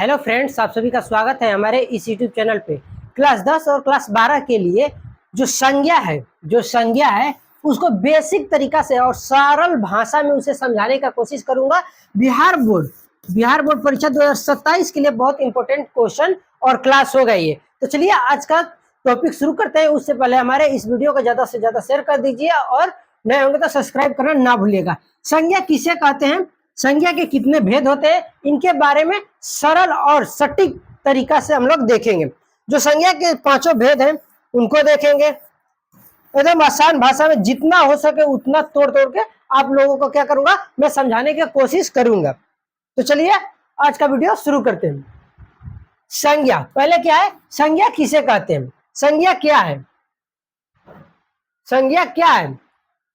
Hello friends, आप सभी का स्वागत है हमारे इस यूट्यूब चैनल पे। क्लास 10 और क्लास 12 के लिए जो संज्ञा है उसको बेसिक तरीका से और सरल भाषा में उसे समझाने का कोशिश करूंगा। बिहार बोर्ड परीक्षा 2027 के लिए बहुत इंपॉर्टेंट क्वेश्चन और क्लास हो गई है। तो चलिए आज का टॉपिक शुरू करते हैं। उससे पहले हमारे इस वीडियो को ज्यादा से ज्यादा शेयर कर दीजिए और नए होंगे तो सब्सक्राइब करना ना भूलिएगा। संज्ञा किसे कहते हैं, संज्ञा के कितने भेद होते हैं, इनके बारे में सरल और सटीक तरीका से हम लोग देखेंगे। जो संज्ञा के पांचों भेद हैं उनको देखेंगे एकदम आसान भाषा में, जितना हो सके उतना तोड़ तोड़ के आप लोगों को क्या करूंगा, मैं समझाने की कोशिश करूंगा। तो चलिए आज का वीडियो शुरू करते हैं। संज्ञा पहले क्या है, संज्ञा किसे कहते हैं, संज्ञा क्या है, संज्ञा क्या है,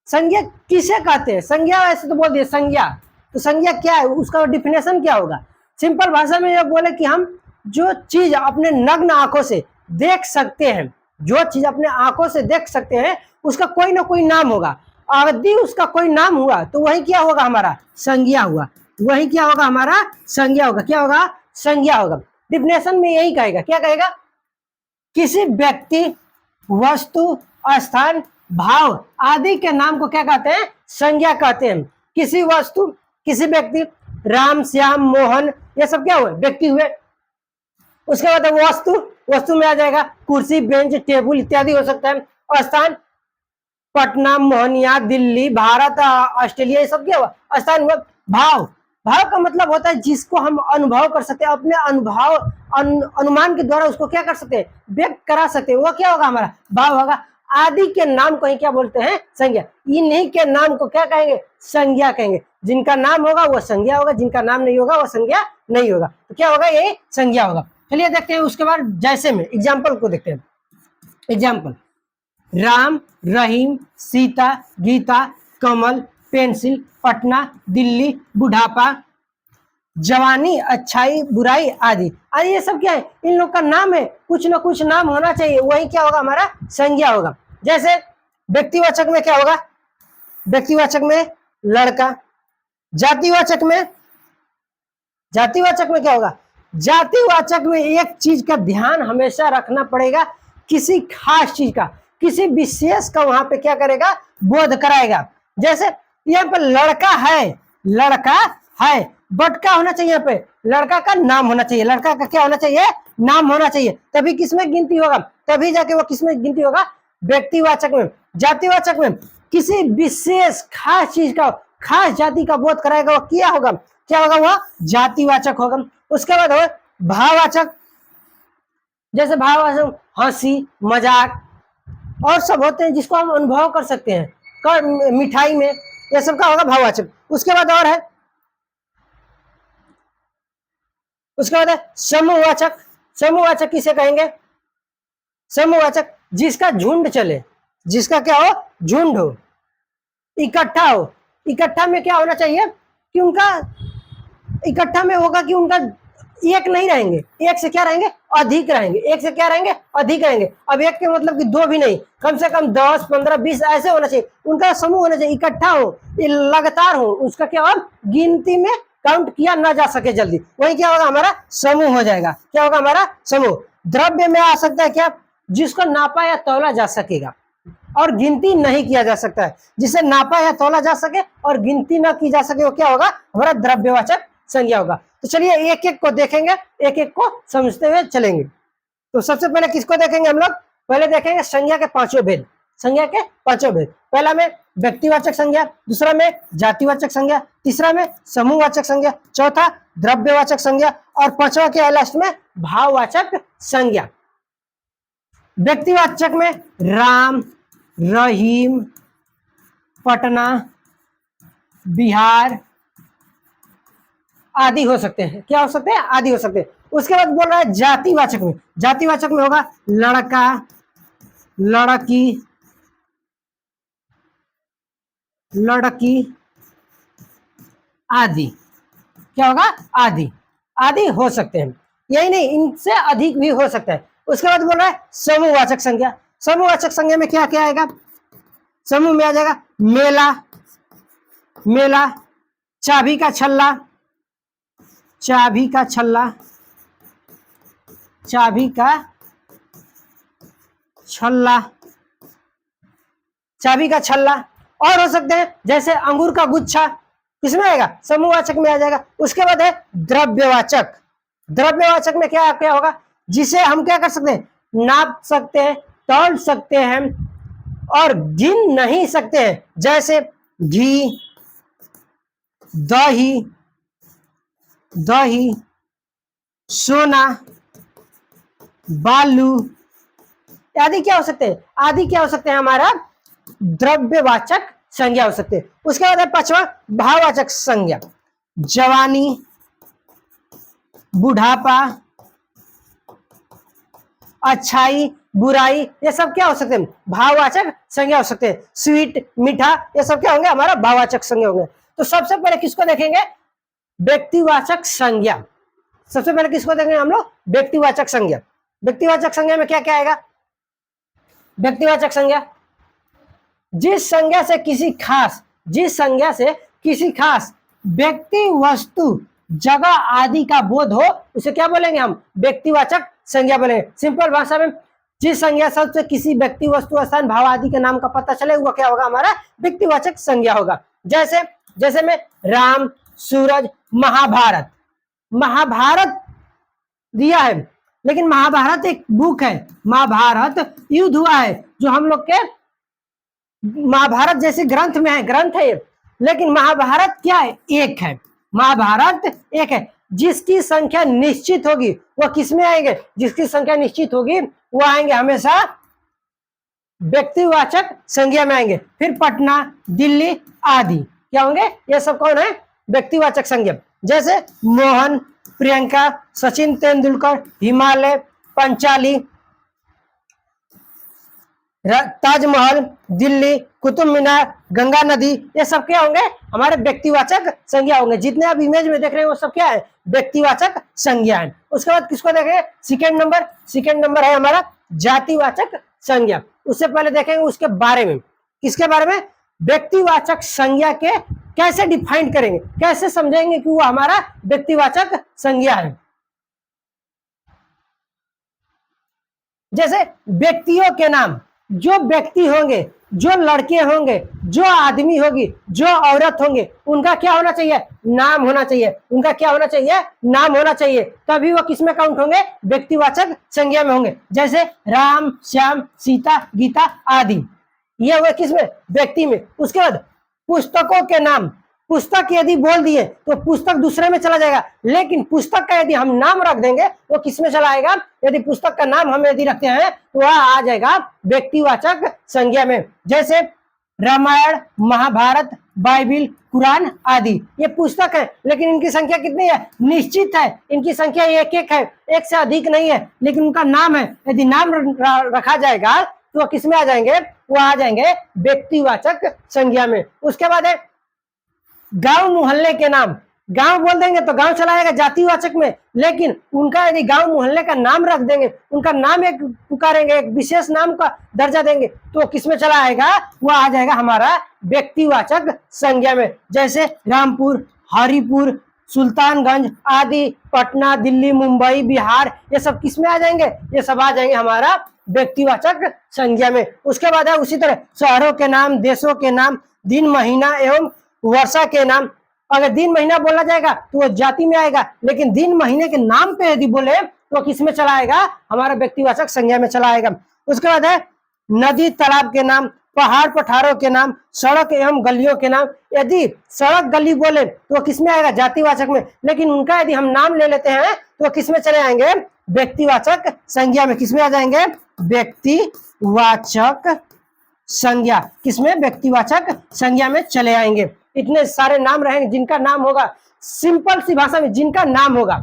संज्ञा किसे कहते हैं। संज्ञा ऐसे तो बोल दिए संज्ञा, तो संज्ञा क्या है, उसका डिफिनेशन क्या होगा। सिंपल भाषा में ये बोले कि हम जो चीज अपने नग्न आंखों से देख सकते हैं, जो चीज अपने आंखों से देख सकते हैं उसका कोई ना कोई नाम होगा। यदि उसका कोई नाम हुआ तो वही क्या होगा, हमारा संज्ञा हुआ। वही क्या होगा, हमारा संज्ञा होगा। क्या होगा, संज्ञा होगा। डिफिनेशन में यही कहेगा, क्या कहेगा, किसी व्यक्ति, वस्तु, स्थान, भाव आदि के नाम को क्या कहते हैं, संज्ञा कहते हैं। किसी वस्तु, किसी व्यक्ति, राम, श्याम, मोहन, ये सब क्या हुए, व्यक्ति हुए। उसके बाद वस्तु, वस्तु में आ जाएगा कुर्सी, बेंच, टेबल इत्यादि हो सकता है। और स्थान, पटना, मोहनिया, दिल्ली, भारत, ऑस्ट्रेलिया, ये सब क्या हुआ, स्थान हुआ। भाव, भाव का मतलब होता है जिसको हम अनुभव कर सकते हैं, अपने अनुभव अनुमान के द्वारा उसको क्या कर सकते हैं, व्यक्त करा सकते हैं, वो क्या होगा, हमारा भाव होगा। आदि के नाम को ही क्या बोलते हैं, संज्ञा। इन्हीं के नाम को क्या कहेंगे, संज्ञा कहेंगे। जिनका नाम होगा वो संज्ञा होगा, जिनका नाम नहीं होगा वो संज्ञा नहीं होगा। तो क्या होगा, ये संज्ञा होगा। चलिए देखते हैं उसके बाद जैसे में एग्जाम्पल को देखते हैं। एग्जाम्पल, राम, रहीम, सीता, गीता, कमल, पेंसिल, पटना, दिल्ली, बुढ़ापा, जवानी, अच्छाई, बुराई आदि। अरे ये सब क्या है, इन लोग का नाम है, कुछ ना कुछ नाम होना चाहिए, वही क्या होगा, हमारा संज्ञा होगा। जैसे व्यक्तिवाचक में क्या होगा, व्यक्तिवाचक में लड़का। जातिवाचक में क्या होगा, जातिवाचक में एक चीज का ध्यान हमेशा रखना पड़ेगा, किसी खास चीज का, किसी विशेष का वहां पे क्या करेगा, बोध कराएगा। जैसे यहाँ पे लड़का है, बट क्या होना चाहिए, यहाँ पे लड़का का नाम होना चाहिए। लड़का का क्या होना चाहिए, नाम होना चाहिए, तभी किसमें गिनती होगा, तभी जाके वो किसमें गिनती होगा, व्यक्तिवाचक में। जातिवाचक में किसी विशेष खास चीज का, खास जाति का बोध कराएगा, वो क्या होगा, वह जातिवाचक होगा। उसके बाद हो भाववाचक। जैसे भाववाचक हंसी, मजाक और सब होते हैं जिसको हम अनुभव कर सकते हैं, मिठाई में, यह सब का होगा भाववाचक। उसके बाद और है, उसके बाद है समूहवाचक। समूहवाचक किसे कहेंगे, समूहवाचक जिसका झुंड चले, जिसका क्या हो, झुंड हो, इकट्ठा हो। इकट्ठा में क्या होना चाहिए कि उनका, इकट्ठा में होगा कि उनका एक नहीं रहेंगे, एक से क्या रहेंगे, अधिक रहेंगे। एक से क्या रहेंगे, अधिक रहेंगे। अब एक के मतलब कि दो भी नहीं, कम से कम 10, 15, 20 ऐसे होना चाहिए, उनका समूह होना चाहिए, इकट्ठा हो, लगातार हो, उसका क्या हो, गिनती में काउंट किया ना जा सके जल्दी, वही क्या होगा, हमारा समूह हो जाएगा। क्या होगा, हमारा समूह। द्रव्य में आ सकता है क्या, जिसको नापा या तौला जा सकेगा और गिनती नहीं किया जा सकता है। जिसे नापा या तौला जा सके और गिनती ना की जा सके, वो क्या होगा, हमारा द्रव्यवाचक संज्ञा होगा। तो चलिए एक एक को देखेंगे, एक एक को समझते हुए चलेंगे। तो सबसे पहले किसको देखेंगे हम लोग, पहले देखेंगे संज्ञा के पांचों भेद। संज्ञा के पांचों भेद, पहला में व्यक्तिवाचक संज्ञा, दूसरा में जातिवाचक संज्ञा, तीसरा में समूहवाचक संज्ञा, चौथा द्रव्यवाचक संज्ञा और पांचवा के लास्ट में भाववाचक संज्ञा। व्यक्तिवाचक में राम, रहीम, पटना, बिहार आदि हो सकते हैं। क्या हो सकते हैं, आदि हो सकते हैं। उसके बाद बोल रहा है जातिवाचक में, जातिवाचक में होगा लड़का, लड़की, लड़की आदि। क्या होगा, आदि, आदि हो सकते हैं। यही नहीं, इनसे अधिक भी हो सकता है। उसके बाद बोल रहा है समूहवाचक संज्ञा। समूहवाचक संज्ञा में क्या क्या आएगा, समूह में आ जाएगा मेला, मेला, चाबी का छल्ला, चाबी का छल्ला, चाबी का छल्ला, चाबी का छल्ला। और हो सकते हैं जैसे अंगूर का गुच्छा, किसमें आएगा? समूहवाचक में आ जाएगा। उसके बाद है द्रव्यवाचक। द्रव्यवाचक में क्या क्या होगा? जिसे हम क्या कर सकते हैं? नाप सकते हैं, तौल सकते हैं और गिन नहीं सकते हैं। जैसे घी, दही, दही, सोना, बालू आदि क्या हो सकते हैं? आदि क्या हो सकते हैं? हमारा द्रव्यवाचक संज्ञा हो सकते हैं। उसके बाद है पांचवा भाववाचक संज्ञा। जवानी, बुढ़ापा, अच्छाई, बुराई, ये सब क्या हो सकते हैं? भाववाचक संज्ञा हो सकते हैं। स्वीट, मीठा, ये सब क्या होंगे? हमारा भाववाचक संज्ञा होंगे। तो सबसे पहले किसको देखेंगे? व्यक्तिवाचक संज्ञा। सबसे पहले किसको देखेंगे हम लोग? व्यक्तिवाचक संज्ञा। व्यक्तिवाचक संज्ञा में क्या क्या आएगा? व्यक्तिवाचक संज्ञा जिस संज्ञा से किसी खास, जिस संज्ञा से किसी खास व्यक्ति, वस्तु, जगह आदि का बोध हो, उसे क्या बोलेंगे हम? व्यक्तिवाचक संज्ञा बोलेंगे। सिंपल भाषा में जिस संज्ञा शब्द से किसी व्यक्ति, वस्तु, स्थान, भाव आदि के नाम का पता चले वो क्या होगा? हमारा व्यक्तिवाचक संज्ञा होगा। जैसे जैसे में राम, सूरज, महाभारत। महाभारत दिया है, लेकिन महाभारत एक बुक है, महाभारत युद्ध हुआ है जो हम लोग के महाभारत जैसे ग्रंथ में है, ग्रंथ है ये। लेकिन महाभारत क्या है? एक है। महाभारत एक है। जिसकी संख्या निश्चित होगी वो किस में आएंगे? जिसकी संख्या निश्चित होगी वो आएंगे हमेशा व्यक्तिवाचक संज्ञा में आएंगे। फिर पटना, दिल्ली आदि क्या होंगे? ये सब कौन है? व्यक्तिवाचक संज्ञा। जैसे मोहन, प्रियंका, सचिन तेंदुलकर, हिमालय, पंचाली, ताजमहल, दिल्ली, कुतुब मीनार, गंगा नदी, ये सब क्या होंगे? हमारे व्यक्तिवाचक संज्ञा होंगे। जितने आप इमेज में देख रहे हैं वो सब क्या है? व्यक्तिवाचक संज्ञा है। उसके बाद किसको देखेंगे? Second number. सेकेंड नंबर है हमारा जातिवाचक संज्ञा। उससे पहले देखेंगे उसके बारे में। किसके बारे में? व्यक्तिवाचक संज्ञा के कैसे डिफाइन करेंगे, कैसे समझेंगे कि वो हमारा व्यक्तिवाचक संज्ञा है। जैसे व्यक्तियों के नाम, जो व्यक्ति होंगे, जो लड़के होंगे, जो आदमी होगी, जो औरत होंगे, उनका क्या होना चाहिए? नाम होना चाहिए। उनका क्या होना चाहिए? नाम होना चाहिए। तभी वो किसमें काउंट होंगे? व्यक्तिवाचक संज्ञा में होंगे। जैसे राम, श्याम, सीता, गीता आदि, ये हुए किसमें? व्यक्ति में। उसके बाद पुस्तकों के नाम। पुस्तक यदि बोल दिए तो पुस्तक दूसरे में चला जाएगा, लेकिन पुस्तक का यदि हम नाम रख देंगे वो किसमें चला आएगा? यदि पुस्तक का नाम हम यदि रखते हैं तो वह आ जाएगा व्यक्तिवाचक संज्ञा में। जैसे रामायण, महाभारत, बाइबिल, कुरान आदि, ये पुस्तक है, लेकिन इनकी संख्या कितनी है? निश्चित है। इनकी संख्या एक एक है, एक से अधिक नहीं है, लेकिन उनका नाम है। यदि नाम रखा जाएगा तो किसमें आ जाएंगे? वो आ जाएंगे व्यक्तिवाचक संज्ञा में। उसके बाद है गांव मोहल्ले के नाम। गांव बोल देंगे तो गांव चला जाएगा जातिवाचक में, लेकिन उनका यदि गांव मोहल्ले का नाम रख देंगे, उनका नाम एक पुकारेंगे, एक विशेष नाम का दर्जा देंगे, तो किसमें चला आएगा? वो आ जाएगा हमारा व्यक्तिवाचक संज्ञा में। जैसे रामपुर, हरिपुर, सुल्तानगंज आदि, पटना, दिल्ली, मुंबई, बिहार, ये सब किसमें आ जाएंगे? ये सब आ जाएंगे हमारा व्यक्तिवाचक संज्ञा में। उसके बाद है उसी तरह शहरों के नाम, देशों के नाम, दिन, महीना एवं वर्षा के नाम। अगर दिन महीना बोला जाएगा तो वो जाति में आएगा, लेकिन दिन महीने के नाम पे यदि बोले तो किसमें चला आएगा? हमारा व्यक्तिवाचक संज्ञा में चला आएगा। उसके बाद है नदी, तालाब के नाम, पहाड़, पठारों के नाम, सड़क एवं गलियों के नाम। यदि सड़क, गली बोले तो किसमें आएगा? जातिवाचक में, लेकिन उनका यदि हम नाम ले लेते हैं तो किसमें चले आएंगे? व्यक्तिवाचक संज्ञा में। किसमें आ जाएंगे? व्यक्तिवाचक संज्ञा। किसमें? व्यक्तिवाचक संज्ञा में चले आएंगे। इतने सारे नाम रहेंगे जिनका नाम होगा, सिंपल सी भाषा में जिनका नाम होगा,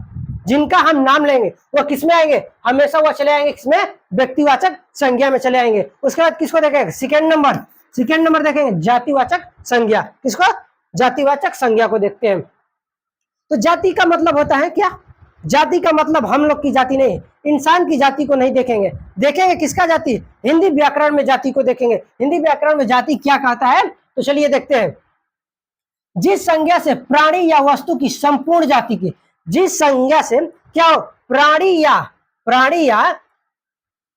जिनका हम नाम लेंगे वो किसमें आएंगे? हमेशा वो चले आएंगे किसमें? व्यक्तिवाचक संज्ञा में चले आएंगे। उसके बाद किसको देखेंगे? Second number. सेकेंड नंबर देखेंगे जातिवाचक संज्ञा। किसको? जातिवाचक संज्ञा को देखते हैं। तो जाति का मतलब होता है क्या? जाति का मतलब हम लोग की जाति नहीं, इंसान की जाति को नहीं देखेंगे। देखेंगे किसका जाति? हिंदी व्याकरण में जाति को देखेंगे। हिंदी व्याकरण में जाति क्या कहता है? तो चलिए देखते हैं। जिस संज्ञा से प्राणी या वस्तु की संपूर्ण जाति की, जिस संज्ञा से क्या हो? प्राणी या प्राणी या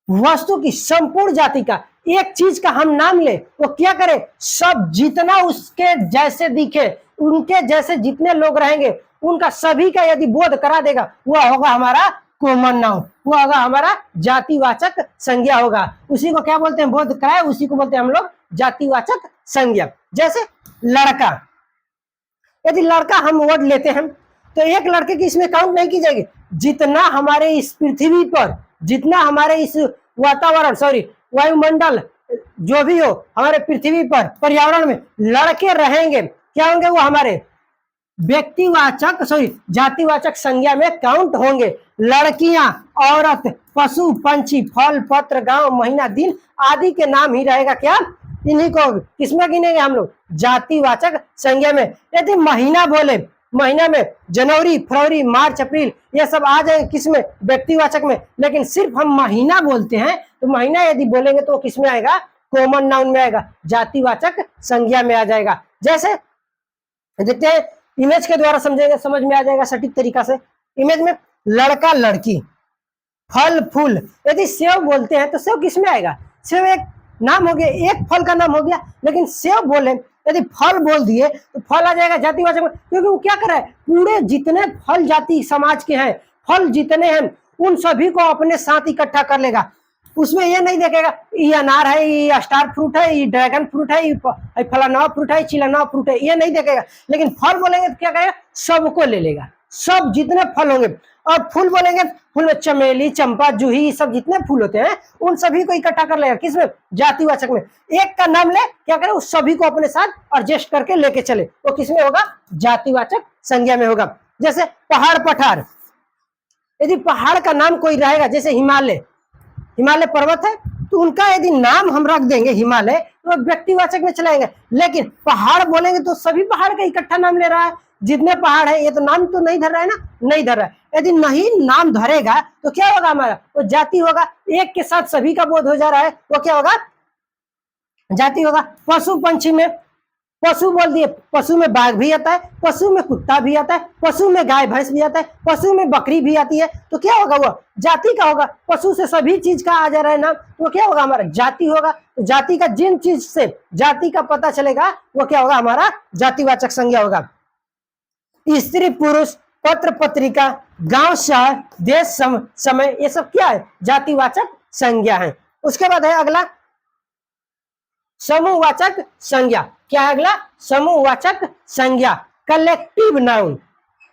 वस्तु की संपूर्ण जाति का एक चीज का हम नाम ले, वो क्या करे, सब जितना उसके जैसे दिखे, उनके जैसे जितने लोग रहेंगे उनका सभी का यदि बोध करा देगा, वह होगा हमारा कॉमन नाउन, वो होगा हमारा जातिवाचक संज्ञा होगा। उसी को क्या बोलते हैं, बोध कराए, उसी को बोलते हैं हम लोग जातिवाचक संज्ञा। जैसे लड़का, यदि लड़का हम वर्ड लेते हैं तो एक लड़के की इसमें काउंट नहीं की जाएगी। जितना हमारे इस पृथ्वी पर, जितना हमारे इस वातावरण वायुमंडल जो भी हो हमारे पृथ्वी पर पर्यावरण में लड़के रहेंगे, क्या होंगे, वो हमारे व्यक्तिवाचक जातिवाचक संज्ञा में काउंट होंगे। लड़कियां, औरत, पशु, पंछी, फल, पत्र, गांव, महीना, दिन आदि के नाम ही रहेगा क्या, इन्हीं को किसमें गिनेंगे हम लोग, जातिवाचक संज्ञा में। यदि महीना बोले, महीना में जनवरी, फरवरी, मार्च, अप्रैल ये सब आ जाएंगे किसमें, व्यक्तिवाचक में। लेकिन सिर्फ हम महीना बोलते हैं तो महीना यदि बोलेंगे तो किसमें आएगा, कॉमन नाउन में आएगा, जातिवाचक संज्ञा में आ जाएगा। जैसे देखते हैं, इमेज के द्वारा समझेंगे, समझ में आ जाएगा सटीक तरीका से। इमेज में लड़का, लड़की, फल, फूल, यदि सेव बोलते हैं तो सेव किसमें आएगा, सेव एक नाम हो गया, एक फल का नाम हो गया। लेकिन सेव बोले, यदि फल बोल दिए तो फल आ जाएगा जातिवाचक में, क्योंकि वो क्या कर रहा है, पूरे जितने फल जाति समाज के हैं, फल जितने हैं उन सभी को अपने साथ इकट्ठा कर लेगा। उसमें ये नहीं देखेगा ये अनार है, ये स्टार फ्रूट है, ये ड्रैगन फ्रूट है, ये फलाना फ्रूट है, चिलाना फ्रूट है, ये नहीं देखेगा। लेकिन फल बोलेंगे तो क्या कहेगा, सबको ले लेगा, सब जितने फल होंगे। और फूल बोलेंगे, फूल में चमेली, चंपा, जूही, सब जितने फूल होते हैं उन सभी को इकट्ठा कर लेगा, किसमें, जातिवाचक में। एक का नाम ले, क्या करे, उस सभी को अपने साथ एडजस्ट करके लेके चले, वो किसमें होगा, जातिवाचक संज्ञा में होगा। जैसे पहाड़, पठार, यदि पहाड़ का नाम कोई रहेगा, जैसे हिमालय, हिमालय पर्वत है तो उनका यदि नाम हम रख देंगे हिमालय तो व्यक्तिवाचक में चलाएंगे। लेकिन पहाड़ बोलेंगे तो सभी पहाड़ का इकट्ठा नाम ले रहा है, जितने पहाड़ है, ये तो नाम तो नहीं धर रहा है ना, नहीं धर रहा है। यदि नहीं नाम धरेगा तो क्या होगा, हमारा वो जाति होगा, एक के साथ सभी का बोध हो जा रहा है, वो क्या होगा, जाति होगा। पशु पंछी में, पशु बोल दिए, पशु में बाघ भी आता है, पशु में कुत्ता भी आता है, पशु में गाय भैंस भी आता है, पशु में बकरी भी आती है, तो क्या होगा, वो जाति का होगा। पशु से सभी चीज का आ जा रहा है नाम, वो क्या होगा, हमारा जाति होगा। तो जाति का जिन चीज से जाति का पता चलेगा वो क्या होगा, हमारा जातिवाचक संज्ञा होगा। स्त्री, पुरुष, पत्र, पत्रिका, गांव, शहर, देश, समय, ये सब क्या है, जातिवाचक संज्ञा है। उसके बाद है अगला समूहवाचक संज्ञा। क्या है अगला, समूहवाचक संज्ञा, कलेक्टिव नाउन।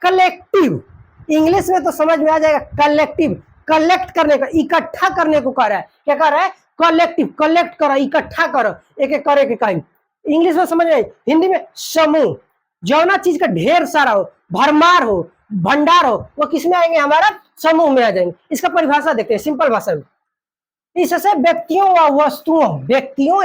कलेक्टिव इंग्लिश में तो समझ में आ जाएगा, कलेक्टिव, कलेक्ट करने का, इकट्ठा करने को कह रहा है, क्या कह रहा है, कलेक्टिव, कलेक्ट करो, इकट्ठा करो, एक एक करे के कहीं। इंग्लिश में समझ में, हिंदी में समूह, जौना चीज का ढेर सारा हो, भरमार हो, भंडार हो, वो किसमें आएंगे, हमारा समूह में आ जाएंगे। इसका परिभाषा देखते हैं सिंपल भाषा में। इससे व्यक्तियों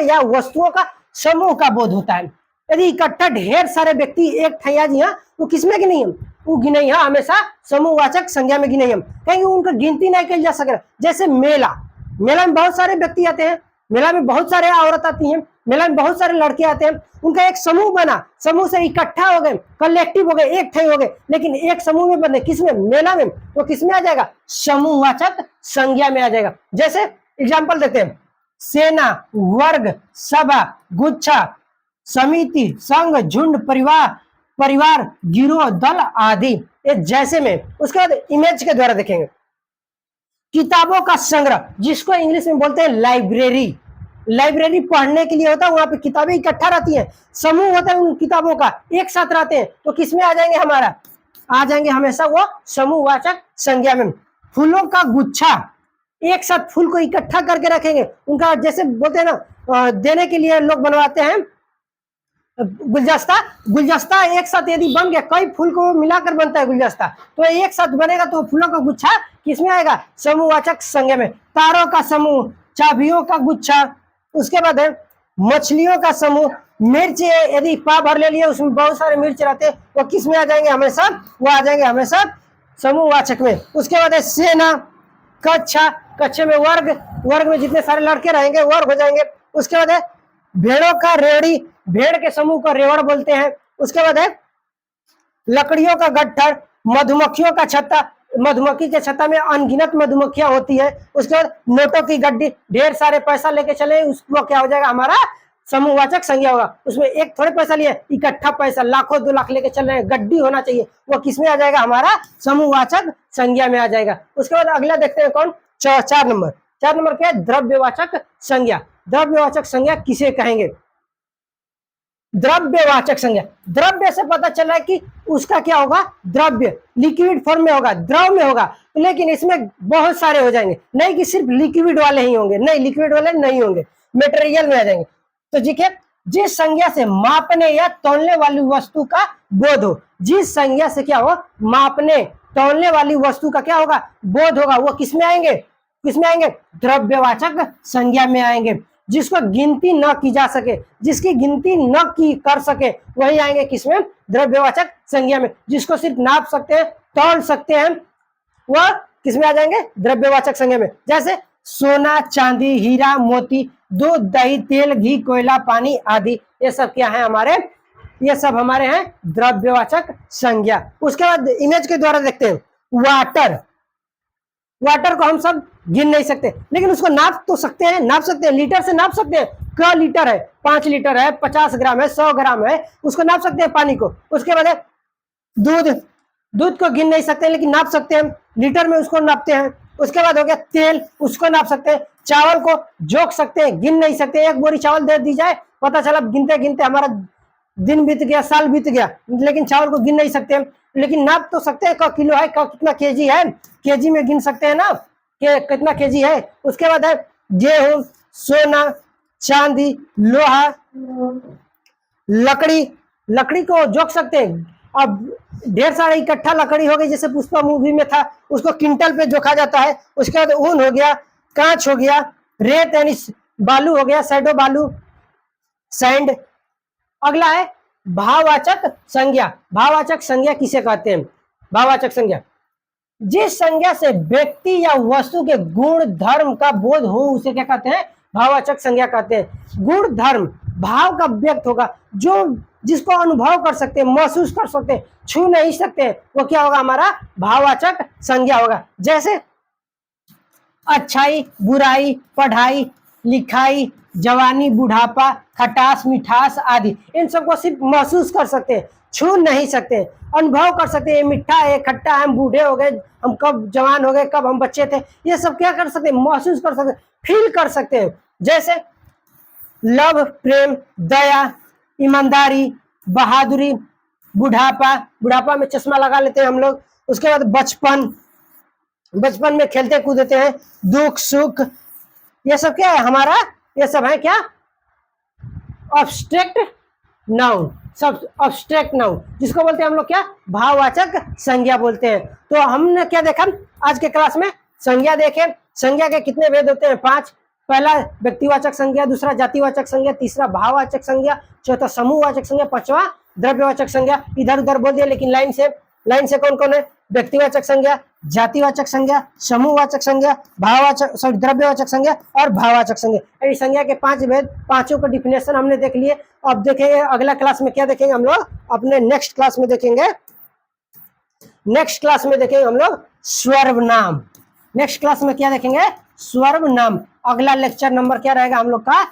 या वस्तुओं का समूह का बोध होता है। यदि इकट्ठा ढेर सारे व्यक्ति एक ठैया जी हैं, वो किसमें गिने हम, वो गिने हैं हमेशा समूहवाचक संज्ञा में गिने हम, कहीं उनका गिनती नहीं की जा सके। जैसे मेला, मेला में बहुत सारे व्यक्ति आते हैं, मेला में बहुत सारे औरत आती हैं, मेला में बहुत सारे लड़के आते हैं, उनका एक समूह बना, समूह से इकट्ठा हो गए, कलेक्टिव हो गए, एक ठे हो गए। लेकिन एक समूह में बने, किसमें, मेला में, तो किसमें आ जाएगा, समूहवाचक संज्ञा में आ जाएगा। जैसे एग्जाम्पल देते हैं, सेना, वर्ग, सभा, गुच्छा, समिति, संघ, झुंड, परिवार, गिरोह, दल आदि, ये जैसे में। उसके बाद इमेज के द्वारा देखेंगे, किताबों का संग्रह, जिसको इंग्लिश में बोलते हैं लाइब्रेरी। लाइब्रेरी पढ़ने के लिए होता है, वहां पे किताबें इकट्ठा रहती हैं, समूह होता है उन किताबों का, एक साथ रहते हैं, तो किसमें आ जाएंगे, हमारा आ जाएंगे हमेशा वो समूहवाचक संज्ञा में। फूलों का गुच्छा, एक साथ फूल को इकट्ठा करके रखेंगे, उनका जैसे बोलते हैं ना, देने के लिए लोग बनवाते हैं गुलदस्ता, गुलदस्ता एक साथ यदि बन गया, कई फूल को मिलाकर बनता है गुलदस्ता, तो एक साथ बनेगा तो फूलों का गुच्छा किसमें आएगा, समूहवाचक संज्ञा में। तारों का समूह, चाबियों का गुच्छा, उसके बाद है मछलियों का समूह, मिर्च यदि पाव भर ले लिए, उसमें बहुत सारे मिर्च रहते हैं, वो किस में आ जाएंगे हमेशा, वो आ जाएंगे हमेशा समूहवाचक में। उसके बाद है सेना, कक्षा, कक्षे में वर्ग, वर्ग में जितने सारे लड़के रहेंगे वर्ग हो जाएंगे। उसके बाद है भेड़ों का रेवड़ी, भेड़ के समूह को रेवड़ बोलते हैं। उसके बाद है लकड़ियों का गट्ठर, मधुमक्खियों का छत्ता, मधुमक्खी के छत्ता में अनगिनत मधुमक्खियां होती है। उसके बाद नोटों की गड्डी, ढेर सारे पैसा लेके चले, उसको क्या हो जाएगा, हमारा समूहवाचक संज्ञा होगा। उसमें एक थोड़े पैसा लिए, इकट्ठा पैसा लाखों 2 लाख लेके चल रहे हैं, गड्डी होना चाहिए, वो किस में आ जाएगा, हमारा समूहवाचक संज्ञा में आ जाएगा। उसके बाद अगला देखते हैं कौन, 4 नंबर। 4 नंबर क्या है, द्रव्यवाचक संज्ञा। द्रव्यवाचक संज्ञा किसे कहेंगे, द्रव्यवाचक संज्ञा। द्रव्य से पता चल रहा है कि उसका क्या होगा, द्रव्य, लिक्विड फॉर्म में होगा, द्रव में होगा, लेकिन इसमें बहुत सारे हो जाएंगे, नहीं कि सिर्फ लिक्विड वाले ही होंगे, नहीं लिक्विड वाले नहीं होंगे, मेटेरियल में आ जाएंगे। तो ठीक है, जिस संज्ञा से मापने या तौलने वाली वस्तु का बोध हो, जिस संज्ञा से क्या हो, मापने तौलने वाली वस्तु का क्या होगा, बोध होगा, वो किसमें आएंगे, किसमें आएंगे, द्रव्यवाचक संज्ञा में आएंगे। जिसको गिनती न की जा सके, जिसकी गिनती न की कर सके, वही आएंगे किसमें, द्रव्यवाचक संज्ञा में। जिसको सिर्फ नाप सकते हैं, तौल सकते हैं, वह किसमें आ जाएंगे, द्रव्यवाचक संज्ञा में। जैसे सोना, चांदी, हीरा, मोती, दूध, दही, तेल, घी, कोयला, पानी आदि, ये सब क्या है हमारे, ये सब हमारे हैं द्रव्यवाचक संज्ञा। उसके बाद इमेज के द्वारा देखते हैं, वाटर। वाटर को हम सब गिन नहीं सकते, लेकिन उसको नाप तो सकते हैं, नाप सकते हैं, लीटर से नाप सकते हैं, क्या लीटर है, 5 लीटर है, 50 ग्राम है, 100 ग्राम है, उसको नाप सकते हैं पानी को। उसके बाद दूध, दूध को गिन नहीं सकते लेकिन नाप सकते हैं, लीटर में उसको नापते हैं। उसके बाद हो गया तेल, उसको नाप सकते हैं। चावल को जोक सकते हैं, गिन नहीं सकते, एक बोरी चावल दे दी जाए, पता चला गिनते गिनते हमारा दिन बीत गया, साल बीत गया, लेकिन चावल को गिन नहीं सकते हैं, लेकिन नाप तो सकते हैं, क किलो है, कितना केजी है, केजी में गिन सकते हैं ना कि कितना केजी है। उसके बाद है गेहूं, सोना, चांदी, लोहा, लकड़ी, लकड़ी को जोक सकते हैं। अब ढेर सारा इकट्ठा लकड़ी हो गई, जैसे पुष्पा मूवी में था, उसको क्विंटल पे जोखा जाता है। उसके बाद ऊन हो गया, कांच हो गया, रेत यानी बालू हो गया, सैडो बालू, सैंड। अगला है भाववाचक संज्ञा। भाववाचक संज्ञा किसे कहते हैं, भाववाचक संज्ञा, जिस संज्ञा से व्यक्ति या वस्तु के गुण धर्म का बोध हो, उसे क्या कहते हैं, भाववाचक संज्ञा कहते हैं। गुण धर्म भाव का व्यक्त होगा, जो जिसको अनुभव कर सकते हैं, महसूस कर सकते हैं, छू नहीं सकते, वो क्या होगा, हमारा भाववाचक संज्ञा होगा। जैसे अच्छाई, बुराई, पढ़ाई, लिखाई, जवानी, बुढ़ापा, खटास, मिठास आदि, इन सबको सिर्फ महसूस कर सकते हैं, छू नहीं सकते, अनुभव कर सकते हैं, मिठा है, खट्टा है, हम बूढ़े हो गए, हम कब जवान हो गए, कब हम बच्चे थे, ये सब क्या कर सकते हैं, महसूस कर सकते हैं, फील कर सकते हैं। जैसे लव, प्रेम, दया, ईमानदारी, बहादुरी, बुढ़ापा, बुढ़ापा में चश्मा लगा लेते हैं हम लोग। उसके बाद बचपन, बचपन में खेलते कूदते हैं, दुख, सुख, ये सब क्या है हमारा, ये सब है क्या, अब्स्ट्रैक्ट नाउन, सब अब्स्ट्रैक्ट नाउन, जिसको बोलते हैं हम लोग क्या, भाववाचक संज्ञा बोलते हैं। तो हमने क्या देखा आज के क्लास में, संज्ञा देखे। संज्ञा के कितने भेद होते हैं, 5। पहला व्यक्तिवाचक संज्ञा, दूसरा जातिवाचक संज्ञा, तीसरा भाववाचक संज्ञा, चौथा समूहवाचक संज्ञा, 5वां द्रव्यवाचक संज्ञा। इधर उधर बोल दिया, लेकिन लाइन से कौन कौन है, व्यक्तिवाचक संज्ञा, जातिवाचक संज्ञा, समूहवाचक संज्ञा, भाववाचक द्रव्यवाचक संज्ञा और भाववाचक संज्ञा। इस संज्ञा के 5 भेद, पांचों का डिफिनेशन हमने देख लिए। अब देखेंगे अगला क्लास में क्या देखेंगे हम लोग, अपने नेक्स्ट क्लास में देखेंगे, नेक्स्ट क्लास में देखेंगे हम लोग सर्वनाम। नेक्स्ट क्लास में क्या देखेंगे, सर्वनाम। अगला लेक्चर नंबर क्या रहेगा हम लोग का,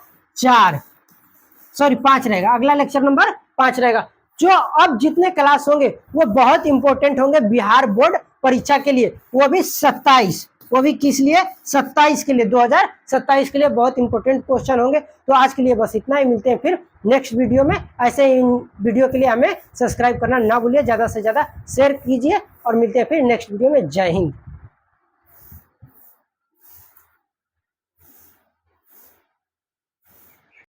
5 रहेगा। अगला लेक्चर नंबर 5 रहेगा। जो अब जितने क्लास होंगे वो बहुत इंपॉर्टेंट होंगे बिहार बोर्ड परीक्षा के लिए, वो भी 27, वो भी किस लिए, 27 के लिए, 2027 के लिए बहुत इंपॉर्टेंट क्वेश्चन होंगे। तो आज के लिए बस इतना ही, मिलते हैं फिर नेक्स्ट वीडियो में। ऐसे इन वीडियो के लिए हमें सब्सक्राइब करना ना भूलिए, ज़्यादा से ज़्यादा शेयर कीजिए और मिलते हैं फिर नेक्स्ट वीडियो में। जय हिंद।